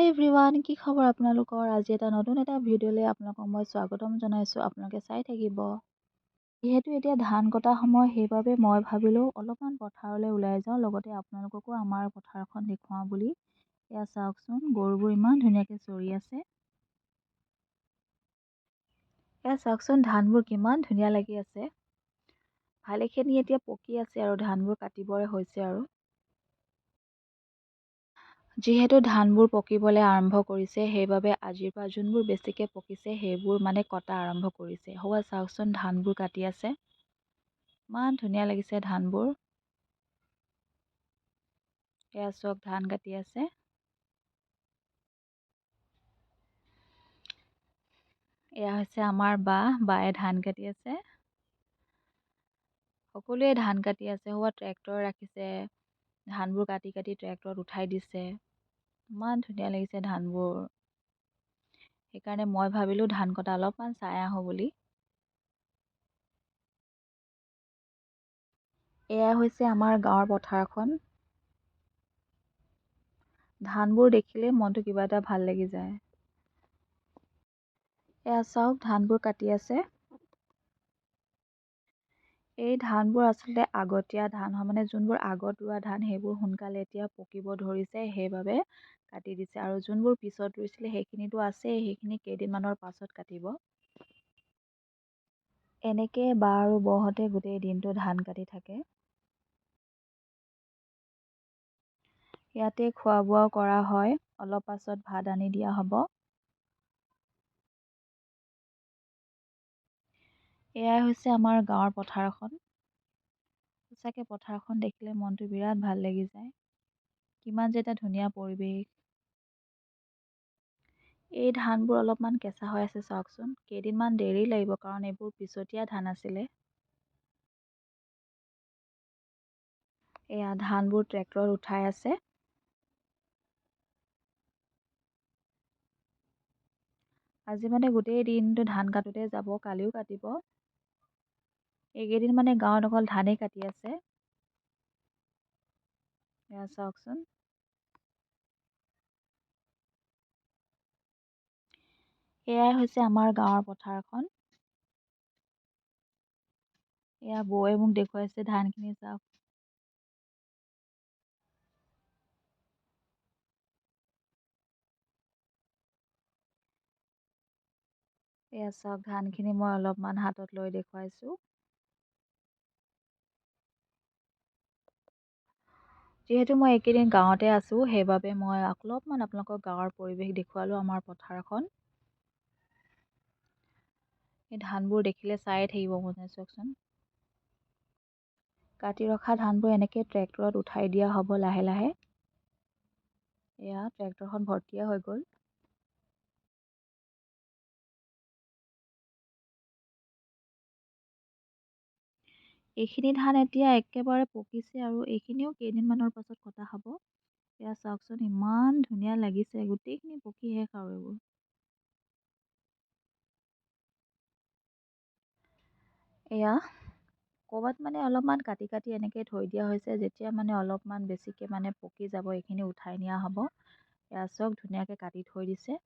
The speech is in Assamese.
হাই এভৰিৱান, কি খবৰ আপোনালোকৰ? আজি এটা নতুন এটা ভিডিঅ'লৈ আপোনালোকক মই স্বাগতম জনাইছোঁ। আপোনালোকে চাই থাকিব। যিহেতু এতিয়া ধান কটা সময়, সেইবাবে মই ভাবিলোঁ অলপমান পথাৰলৈ ওলাই যাওঁ, লগতে আপোনালোককো আমাৰ পথাৰখন দেখুৱাওঁ বুলি। এয়া চাওকচোন, গৰুবোৰ ইমান ধুনীয়াকৈ চৰি আছে। এয়া চাওকচোন, ধানবোৰ কিমান ধুনীয়া লাগি আছে। ভালেখিনি এতিয়া পকি আছে আৰু ধানবোৰ কাটিবৰে হৈছে আৰু। যিহেতু ধানবোৰ পকিবলৈ আৰম্ভ কৰিছে, সেইবাবে আজিৰ পৰা যোনবোৰ বেছিকৈ পকিছে সেইবোৰ মানে কটা আৰম্ভ কৰিছে। হৌৱা চাওকচোন, ধানবোৰ কাটি আছে। ইমান ধুনীয়া লাগিছে ধানবোৰ। এয়া চাওক, ধান কাটি আছে। এয়া হৈছে আমাৰ বায়ে ধান কাটি আছে। সকলোৱে ধান কাটি আছে। হৌৱা ট্ৰেক্টৰ ৰাখিছে, ধানবোৰ কাটি কাটি ট্ৰেক্টৰত উঠাই দিছে। ইমান ধুনীয়া লাগিছে ধানবোৰ। সেইকাৰণে মই ভাবিলোঁ ধান কটা অলপমান চাই আহোঁ বুলি। এয়া হৈছে আমাৰ গাঁৱৰ পথাৰখন। ধানবোৰ দেখিলে মনটো কিবা এটা ভাল লাগি যায়। এয়া চাওক, ধানবোৰ কাটি আছে। এই ধানবোৰ আচলতে আগতীয়া ধান হয়, মানে যোনবোৰ আগত ৰোৱা ধান সেইবোৰ সোনকালে এতিয়া পকিব ধৰিছে, সেইবাবে কাটি দিছে। আৰু যোনবোৰ পিছত ৰুইছিলে সেইখিনিতো আছেই, সেইখিনি কেইদিনমানৰ পাছত কাটিব। এনেকৈ বা আৰু বৌহঁতে গোটেই দিনটো ধান কাটি থাকে। ইয়াতে খোৱা বোৱাও কৰা হয়। অলপ পাছত ভাত আনি দিয়া হ'ব। এয়াই হৈছে আমাৰ গাঁৱৰ পথাৰখন। সঁচাকৈ পথাৰখন দেখিলে মনটো বিৰাট ভাল লাগি যায়। কিমান যে এটা ধুনীয়া পৰিৱেশ। এই ধানবোৰ অলপমান কেঁচা হৈ আছে চাওকচোন। কেইদিনমান দেৰি লাগিব, কাৰণ এইবোৰ পিছতীয়া ধান আছিলে। এয়া ধানবোৰ ট্ৰেক্টৰত উঠাই আছে। আজি মানে গোটেই দিনটো ধান কাটোতে যাব, কালিও কাটিব। এইকেইদিন মানে গাঁৱত অকল ধানেই কাটি আছে। এয়া চাওকচোন। এয়াই হৈছে আমাৰ গাঁৱৰ পথাৰখন। এয়া বৌয়ে মোক দেখুৱাইছে ধানখিনি চাওক। এয়া চাওক, ধানখিনি মই অলপমান হাতত লৈ দেখুৱাইছোঁ। যিহেতু মই এইকেইদিন গাঁৱতে আছোঁ, সেইবাবে মই অলপমান আপোনালোকক গাঁৱৰ পৰিৱেশ দেখুৱালোঁ, আমাৰ পথাৰখন। এই ধানবোৰ দেখিলে চায়ে থাকিব মন যায় চাওকচোন। কাটি ৰখা ধানবোৰ এনেকৈ ট্ৰেক্টৰত উঠাই দিয়া হ'ব লাহে লাহে। এয়া ট্ৰেক্টৰখন ভৰ্তিয়ে হৈ গ'ল। এইখিনি ধান এতিয়া একেবাৰে পকিছে আৰু এইখিনিও কেইদিনমানৰ পাছত কটা হ'ব। এয়া চাওকচোন, ইমান ধুনীয়া লাগিছে, গোটেইখিনি পকি শেষ আৰু এইবোৰ। এয়া ক'ৰবাত মানে অলপমান কাটি কাটি এনেকৈ থৈ দিয়া হৈছে, যেতিয়া মানে অলপমান বেছিকৈ মানে পকি যাব, এইখিনি উঠাই নিয়া হ'ব। এয়া চাওক, ধুনীয়াকৈ কাটি থৈ দিছে।